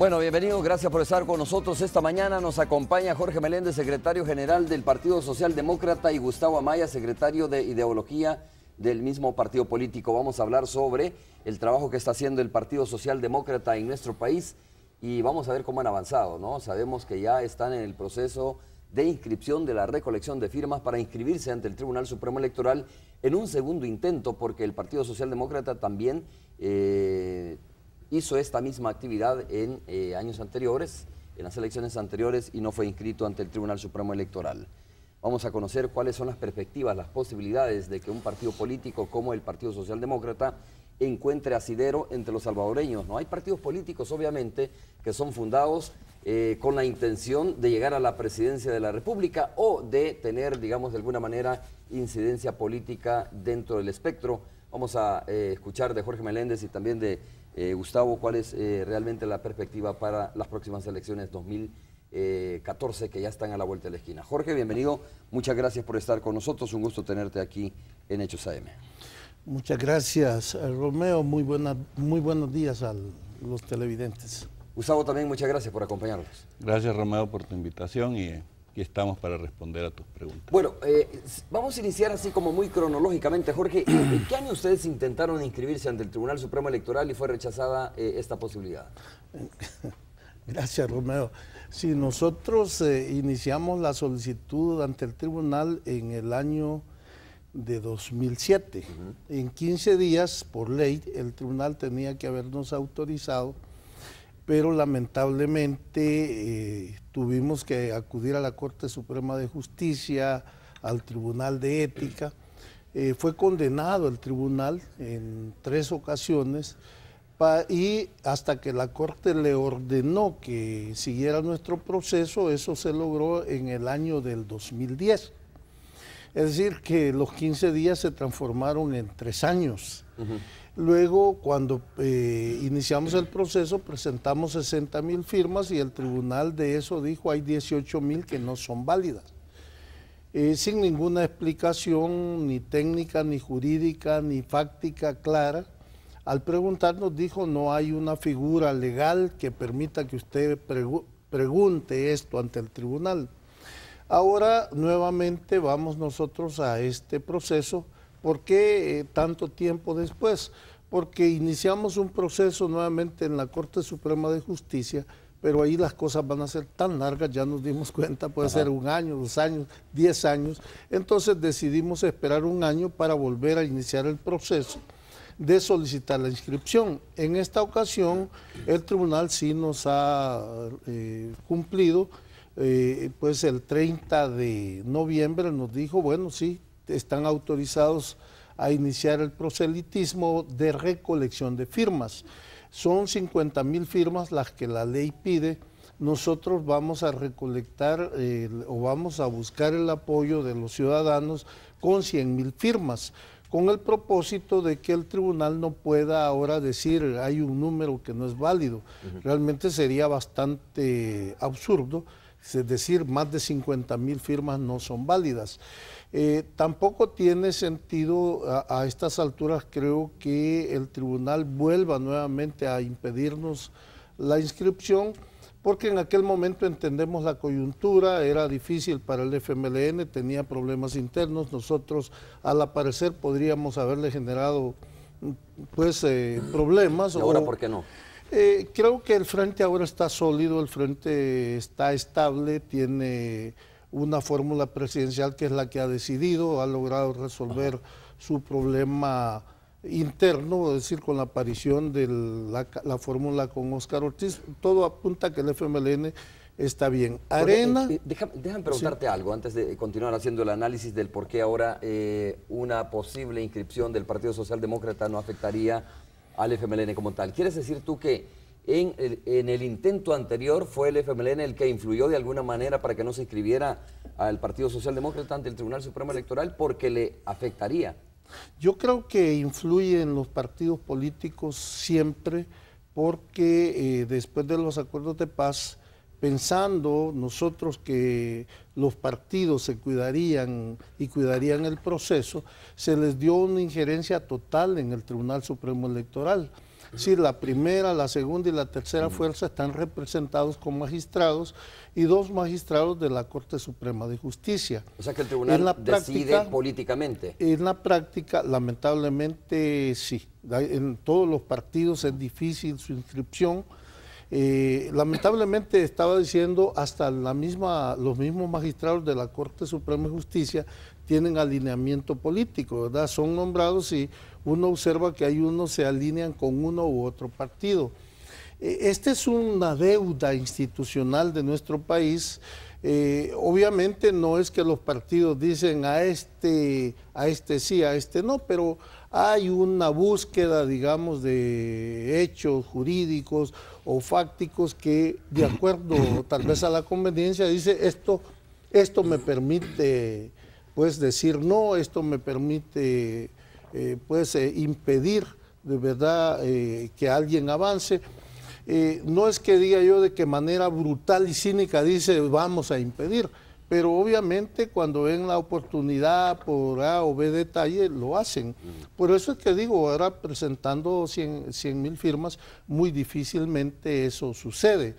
Bueno, bienvenido, gracias por estar con nosotros. Esta mañana nos acompaña Jorge Meléndez, secretario general del Partido Socialdemócrata, y Gustavo Amaya, secretario de Ideología del mismo partido político. Vamos a hablar sobre el trabajo que está haciendo el Partido Socialdemócrata en nuestro país y vamos a ver cómo han avanzado, ¿no? Sabemos que ya están en el proceso de inscripción de la recolección de firmas para inscribirse ante el Tribunal Supremo Electoral en un segundo intento, porque el Partido Socialdemócrata también hizo esta misma actividad en años anteriores, en las elecciones anteriores, y no fue inscrito ante el Tribunal Supremo Electoral. Vamos a conocer cuáles son las perspectivas, las posibilidades de que un partido político como el Partido Socialdemócrata encuentre asidero entre los salvadoreños. No hay partidos políticos, obviamente, que son fundados con la intención de llegar a la presidencia de la República o de tener, digamos, de alguna manera, incidencia política dentro del espectro. Vamos a escuchar de Jorge Meléndez y también de Gustavo cuál es realmente la perspectiva para las próximas elecciones 2014 que ya están a la vuelta de la esquina. Jorge, bienvenido, muchas gracias por estar con nosotros, un gusto tenerte aquí en Hechos AM. Muchas gracias, Romeo, muy buenos días a los televidentes. Gustavo, también muchas gracias por acompañarnos. Gracias, Romeo, por tu invitación y aquí estamos para responder a tus preguntas. Bueno, vamos a iniciar así como muy cronológicamente. Jorge, ¿en qué año ustedes intentaron inscribirse ante el Tribunal Supremo Electoral y fue rechazada esta posibilidad? Gracias, Romeo. Sí, nosotros iniciamos la solicitud ante el tribunal en el año de 2007. En 15 días, por ley, el tribunal tenía que habernos autorizado, pero lamentablemente tuvimos que acudir a la Corte Suprema de Justicia, al Tribunal de Ética. Fue condenado el tribunal en 3 ocasiones y hasta que la Corte le ordenó que siguiera nuestro proceso, eso se logró en el año del 2010. Es decir, que los 15 días se transformaron en 3 años. Luego, cuando iniciamos el proceso, presentamos 60,000 firmas y el tribunal de eso dijo hay 18,000 que no son válidas. Sin ninguna explicación, ni técnica, ni jurídica, ni fáctica clara. Al preguntarnos dijo no hay una figura legal que permita que usted pregunte esto ante el tribunal. Ahora nuevamente vamos nosotros a este proceso. ¿Por qué tanto tiempo después? Porque iniciamos un proceso nuevamente en la Corte Suprema de Justicia, pero ahí las cosas van a ser tan largas, ya nos dimos cuenta, puede ser 1 año, 2 años, 10 años. Entonces decidimos esperar 1 año para volver a iniciar el proceso de solicitar la inscripción. En esta ocasión el tribunal sí nos ha cumplido, pues el 30 de noviembre nos dijo, bueno, sí, están autorizados a iniciar el proselitismo de recolección de firmas. Son 50,000 firmas las que la ley pide. Nosotros vamos a recolectar o vamos a buscar el apoyo de los ciudadanos con 100,000 firmas, con el propósito de que el tribunal no pueda ahora decir hay un número que no es válido. Realmente sería bastante absurdo, es decir, más de 50,000 firmas no son válidas. Tampoco tiene sentido a estas alturas, creo, que el tribunal vuelva nuevamente a impedirnos la inscripción, porque en aquel momento entendemos la coyuntura, era difícil para el FMLN, tenía problemas internos, nosotros al parecer podríamos haberle generado pues problemas. ¿Y ahora por qué no? Creo que el frente ahora está sólido, el frente está estable, tiene una fórmula presidencial que es la que ha decidido, ha logrado resolver su problema interno, es decir, con la aparición de la fórmula con Óscar Ortiz. Todo apunta a que el FMLN está bien. Arena... Déjame preguntarte algo antes de continuar haciendo el análisis del por qué ahora una posible inscripción del Partido Socialdemócrata no afectaría al FMLN como tal. ¿Quieres decir tú que en el intento anterior fue el FMLN el que influyó de alguna manera para que no se inscribiera al Partido Socialdemócrata ante el Tribunal Supremo Electoral porque le afectaría? Yo creo que influye en los partidos políticos siempre porque después de los acuerdos de paz, pensando nosotros que los partidos se cuidarían y cuidarían el proceso, se les dio una injerencia total en el Tribunal Supremo Electoral. Sí, la primera, la segunda y la tercera fuerza están representados con magistrados y 2 magistrados de la Corte Suprema de Justicia. O sea que el tribunal decide políticamente. En la práctica, lamentablemente, sí. En todos los partidos es difícil su inscripción. Lamentablemente, estaba diciendo, hasta los mismos magistrados de la Corte Suprema de Justicia tienen alineamiento político, ¿verdad? Son nombrados y uno observa que hay unos se alinean con uno u otro partido. Esta es una deuda institucional de nuestro país. Obviamente no es que los partidos dicen a este sí, a este no, pero hay una búsqueda, digamos, de hechos jurídicos o fácticos que, de acuerdo tal vez a la conveniencia, dice esto me permite pues decir no, esto me permite impedir de verdad que alguien avance. No es que diga yo de que manera brutal y cínica dice vamos a impedir, pero obviamente cuando ven la oportunidad por A o B detalle lo hacen. Por eso es que digo, ahora presentando 100,000 firmas, muy difícilmente eso sucede.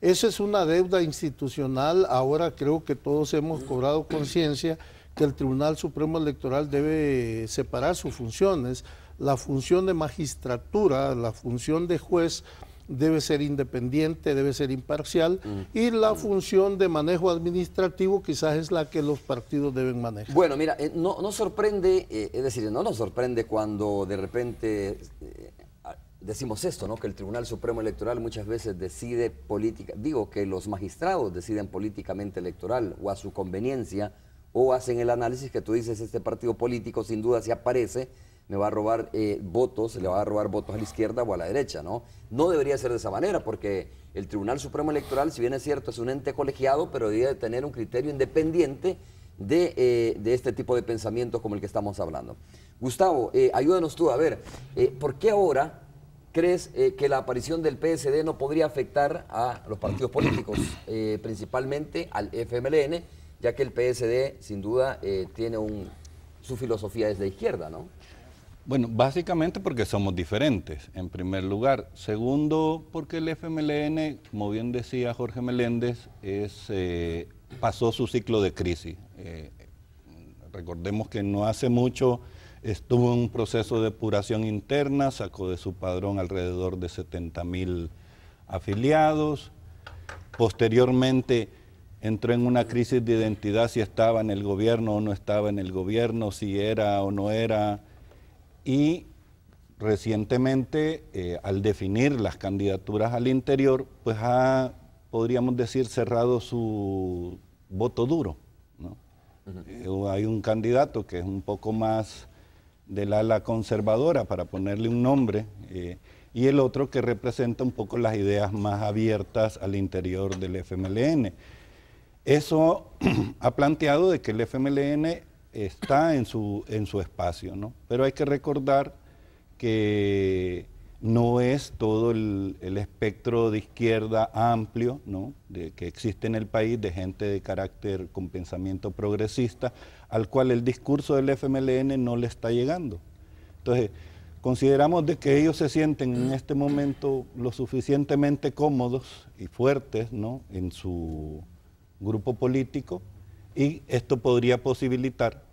Esa es una deuda institucional. Ahora creo que todos hemos cobrado conciencia que el Tribunal Supremo Electoral debe separar sus funciones. La función de magistratura, la función de juez debe ser independiente, debe ser imparcial, y la función de manejo administrativo quizás es la que los partidos deben manejar. Bueno, mira, no sorprende, es decir, no nos sorprende cuando de repente decimos esto, ¿no? Que el Tribunal Supremo Electoral muchas veces decide que los magistrados deciden políticamente electoral o a su conveniencia, o hacen el análisis que tú dices, este partido político sin duda si aparece me va a robar votos, le va a robar votos a la izquierda o a la derecha, ¿no? No debería ser de esa manera, porque el Tribunal Supremo Electoral, si bien es cierto, es un ente colegiado, pero debería tener un criterio independiente de este tipo de pensamientos como el que estamos hablando. Gustavo, ayúdanos tú a ver, ¿por qué ahora crees que la aparición del PSD no podría afectar a los partidos políticos, principalmente al FMLN, ya que el PSD sin duda tiene su filosofía es de izquierda, ¿no? Bueno, básicamente porque somos diferentes, en primer lugar. Segundo, porque el FMLN, como bien decía Jorge Meléndez, pasó su ciclo de crisis. Recordemos que no hace mucho estuvo en un proceso de depuración interna, sacó de su padrón alrededor de 70,000 afiliados. Posteriormente entró en una crisis de identidad, si estaba en el gobierno o no estaba en el gobierno, si era o no era. Y recientemente, al definir las candidaturas al interior, pues ha, podríamos decir, cerrado su voto duro, ¿no? Hay un candidato que es un poco más del ala conservadora, para ponerle un nombre, y el otro que representa un poco las ideas más abiertas al interior del FMLN. Eso ha planteado de que el FMLN está en su espacio, ¿no? Pero hay que recordar que no es todo el espectro de izquierda amplio, ¿no? Que existe en el país, de gente de carácter con pensamiento progresista, al cual el discurso del FMLN no le está llegando. Entonces, consideramos de que ellos se sienten en este momento lo suficientemente cómodos y fuertes, ¿no? En su grupo político, y esto podría posibilitar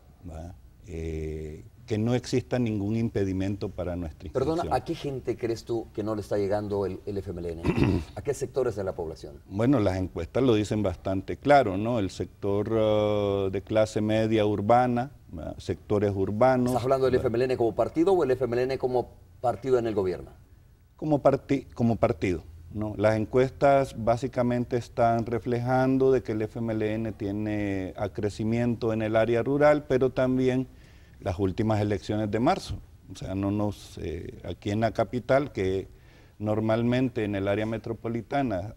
que no exista ningún impedimento para nuestra inscripción. Perdona, ¿a qué gente crees tú que no le está llegando el FMLN? ¿A qué sectores de la población? Bueno, las encuestas lo dicen bastante claro, ¿no? El sector de clase media urbana, sectores urbanos. ¿Estás hablando del FMLN como partido o el FMLN como partido en el gobierno? Como partido, ¿no? Las encuestas básicamente están reflejando de que el FMLN tiene crecimiento en el área rural, pero también las últimas elecciones de marzo. O sea, aquí en la capital, que normalmente en el área metropolitana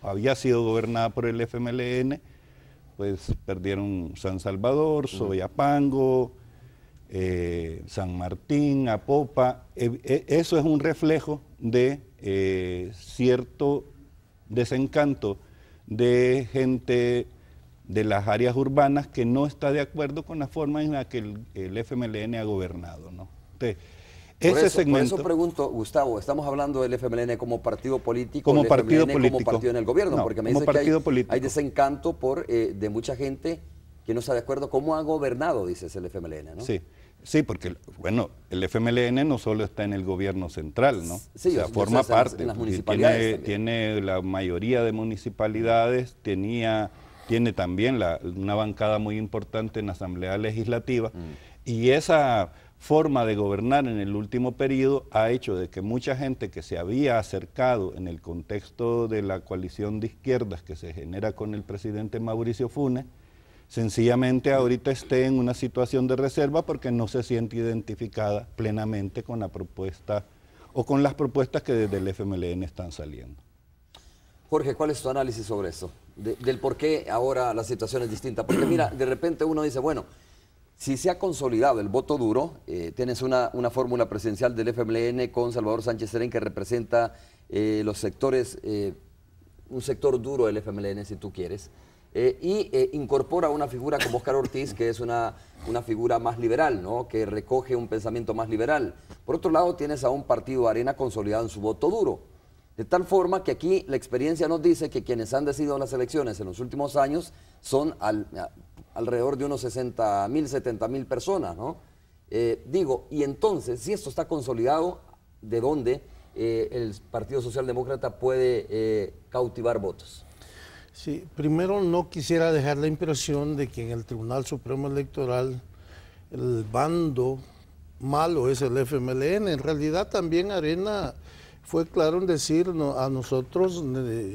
había sido gobernada por el FMLN, pues perdieron San Salvador, Soyapango, San Martín, Apopa. Eso es un reflejo de cierto desencanto de gente de las áreas urbanas que no está de acuerdo con la forma en la que el FMLN ha gobernado, ¿no? Entonces, Por eso pregunto, Gustavo, estamos hablando del FMLN como partido político, como el partido FMLN político. como partido en el gobierno, No, porque me como dice que partido político. hay desencanto de mucha gente que no está de acuerdo cómo ha gobernado, dices, el FMLN, ¿no? Sí. Sí, porque, bueno, el FMLN no solo está en el gobierno central, ¿no? Sí, o sea, forma parte. En las municipalidades tiene la mayoría de municipalidades, tiene también una bancada muy importante en la Asamblea Legislativa, y esa forma de gobernar en el último periodo ha hecho de que mucha gente que se había acercado en el contexto de la coalición de izquierdas que se genera con el presidente Mauricio Funes, sencillamente ahorita esté en una situación de reserva porque no se siente identificada plenamente con la propuesta o con las propuestas que desde el FMLN están saliendo. Jorge, ¿cuál es tu análisis sobre eso? Del por qué ahora la situación es distinta. Porque mira, de repente uno dice, bueno, si se ha consolidado el voto duro, tienes una fórmula presidencial del FMLN con Salvador Sánchez Serén que representa los sectores, un sector duro del FMLN si tú quieres, incorpora una figura como Óscar Ortiz, que es una figura más liberal, ¿no? Que recoge un pensamiento más liberal. Por otro lado, tienes a un partido Arena consolidado en su voto duro. De tal forma que aquí la experiencia nos dice que quienes han decidido las elecciones en los últimos años son alrededor de unos 60.000, 70.000 personas, ¿no? Y entonces, si esto está consolidado, ¿de dónde el Partido Socialdemócrata puede cautivar votos? Sí, primero no quisiera dejar la impresión de que en el Tribunal Supremo Electoral el bando malo es el FMLN. En realidad también Arena fue claro en decir, a nosotros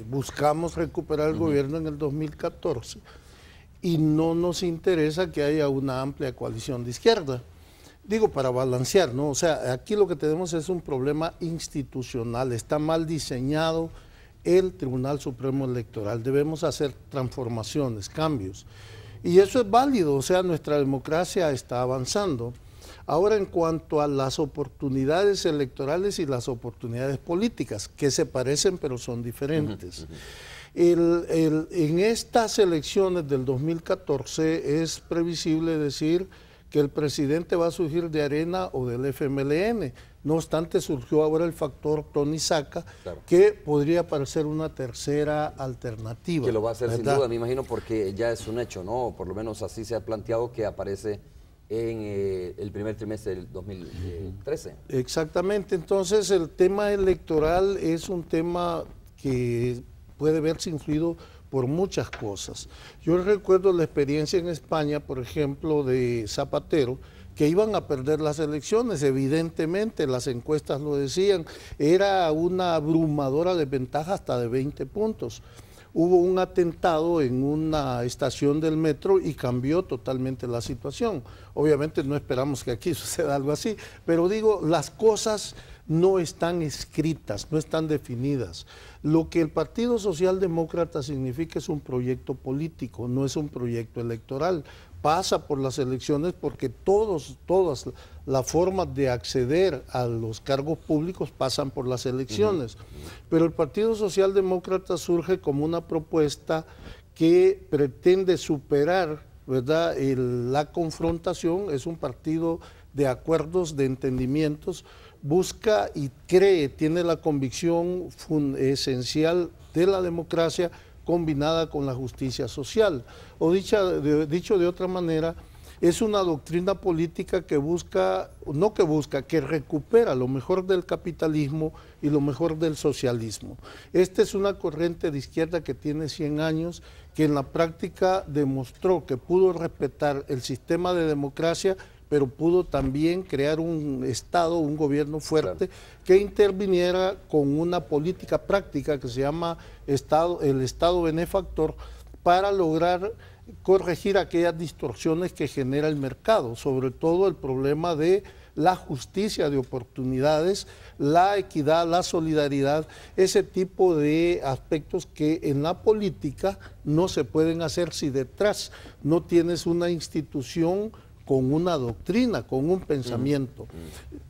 buscamos recuperar el gobierno en el 2014 y no nos interesa que haya una amplia coalición de izquierda. Digo, para balancear, ¿no? O sea, aquí lo que tenemos es un problema institucional, está mal diseñado el Tribunal Supremo Electoral. Debemos hacer transformaciones, cambios. Y eso es válido, o sea, nuestra democracia está avanzando. Ahora, en cuanto a las oportunidades electorales y las oportunidades políticas, que se parecen pero son diferentes. En estas elecciones del 2014 es previsible decir que el presidente va a surgir de Arena o del FMLN. No obstante, surgió ahora el factor Tony Saca, claro, que podría parecer una tercera alternativa. Que lo va a hacer, ¿verdad? Sin duda, me imagino, porque ya es un hecho, ¿no? Por lo menos así se ha planteado que aparece en el primer trimestre del 2013. Exactamente, entonces el tema electoral es un tema que puede verse influido por muchas cosas. Yo recuerdo la experiencia en España, por ejemplo, de Zapatero, que iban a perder las elecciones, evidentemente, las encuestas lo decían, era una abrumadora desventaja hasta de 20 puntos. Hubo un atentado en una estación del metro y cambió totalmente la situación. Obviamente no esperamos que aquí suceda algo así, pero digo, las cosas no están escritas, no están definidas. Lo que el Partido Socialdemócrata significa es un proyecto político, no es un proyecto electoral. Pasa por las elecciones porque todas las formas de acceder a los cargos públicos pasan por las elecciones. Pero el Partido Socialdemócrata surge como una propuesta que pretende superar, ¿verdad?, la confrontación. Es un partido de acuerdos, de entendimientos, busca y cree, tiene la convicción esencial de la democracia combinada con la justicia social. O dicho de otra manera, es una doctrina política que que recupera lo mejor del capitalismo y lo mejor del socialismo. Esta es una corriente de izquierda que tiene 100 años, que en la práctica demostró que pudo respetar el sistema de democracia, pero pudo también crear un Estado, un gobierno fuerte, claro, que interviniera con una política práctica que se llama el Estado benefactor, para lograr corregir aquellas distorsiones que genera el mercado, sobre todo el problema de la justicia de oportunidades, la equidad, la solidaridad, ese tipo de aspectos que en la política no se pueden hacer si detrás no tienes una institución con una doctrina, con un pensamiento.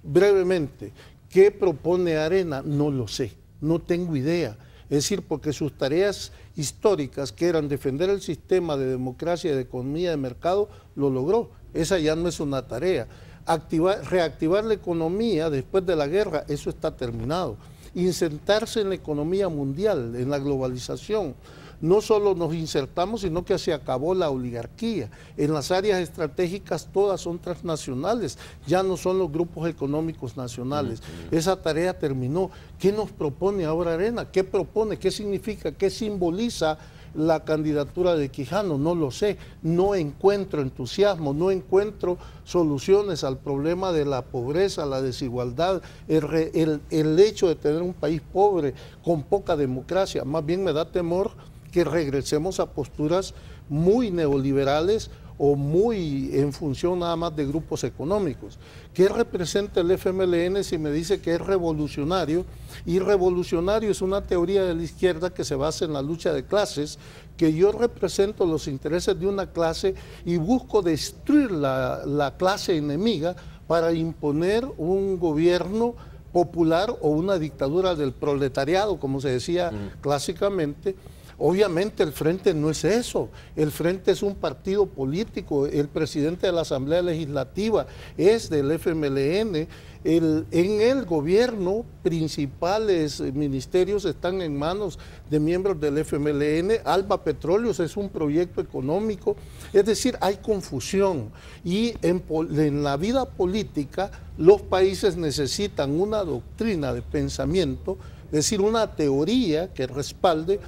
Brevemente, ¿qué propone Arena? No lo sé, no tengo idea. Es decir, porque sus tareas históricas, que eran defender el sistema de democracia y de economía de mercado, lo logró. Esa ya no es una tarea. reactivar la economía después de la guerra, eso está terminado. Insertarse en la economía mundial, en la globalización. No solo nos insertamos, sino que se acabó la oligarquía. En las áreas estratégicas todas son transnacionales, ya no son los grupos económicos nacionales. Esa tarea terminó. ¿Qué nos propone ahora Arena? ¿Qué propone? ¿Qué significa? ¿Qué simboliza la candidatura de Quijano? No lo sé, no encuentro entusiasmo, no encuentro soluciones al problema de la pobreza, la desigualdad, el hecho de tener un país pobre, con poca democracia. Más bien me da temor que regresemos a posturas muy neoliberales o muy en función nada más de grupos económicos. ¿Qué representa el FMLN si me dice que es revolucionario? Y revolucionario es una teoría de la izquierda que se basa en la lucha de clases, que yo represento los intereses de una clase y busco destruir la clase enemiga para imponer un gobierno popular o una dictadura del proletariado, como se decía clásicamente. Obviamente el Frente no es eso, el Frente es un partido político, el presidente de la Asamblea Legislativa es del FMLN, en el gobierno principales ministerios están en manos de miembros del FMLN, Alba Petróleos es un proyecto económico, es decir, hay confusión y en la vida política los países necesitan una doctrina de pensamiento, es decir, una teoría que respalde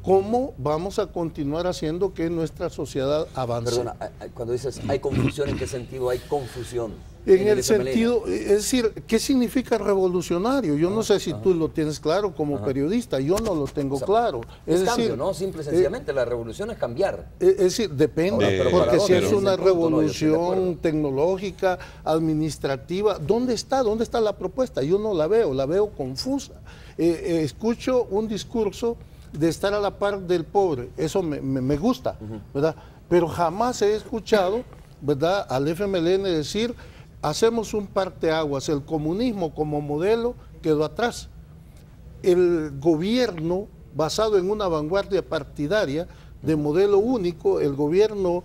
cómo vamos a continuar haciendo que nuestra sociedad avance. Perdona, cuando dices hay confusión, ¿en qué sentido hay confusión? En el sentido, es decir, ¿qué significa revolucionario? Yo no sé si tú lo tienes claro como periodista, yo no lo tengo claro. Es decir, cambio, ¿no? Simple y sencillamente, la revolución es cambiar. Es decir, depende, porque si es una revolución tecnológica, administrativa, ¿dónde está? ¿Dónde está la propuesta? Yo no la veo confusa. Escucho un discurso de estar a la par del pobre, eso me gusta, ¿verdad? Pero jamás he escuchado, ¿verdad?, al FMLN decir, hacemos un parteaguas, el comunismo como modelo quedó atrás. El gobierno basado en una vanguardia partidaria de modelo único, el gobierno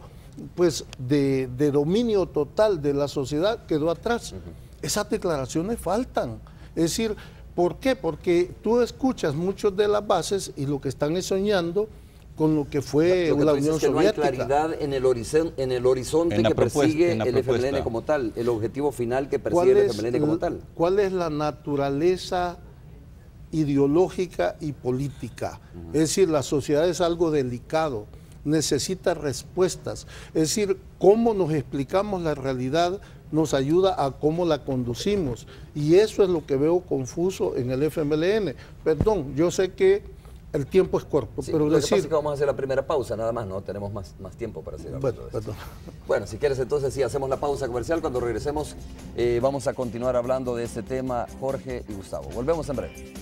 pues de dominio total de la sociedad quedó atrás. Esas declaraciones faltan, es decir, ¿por qué? Porque tú escuchas muchos de las bases y lo que están es soñando con lo que fue la Unión Soviética. No hay claridad en el horizonte que persigue el FMLN como tal, el objetivo final que persigue el FMLN como tal. ¿Cuál es la naturaleza ideológica y política? Es decir, la sociedad es algo delicado, necesita respuestas. Es decir, cómo nos explicamos la realidad nos ayuda a cómo la conducimos. Y eso es lo que veo confuso en el FMLN. Perdón, yo sé que el tiempo es corto, sí, pero lo que pasa es que vamos a hacer la primera pausa, nada más, no tenemos más tiempo para hacer algo de esto. Bueno, si quieres entonces sí, hacemos la pausa comercial. Cuando regresemos vamos a continuar hablando de este tema, Jorge y Gustavo. Volvemos en breve.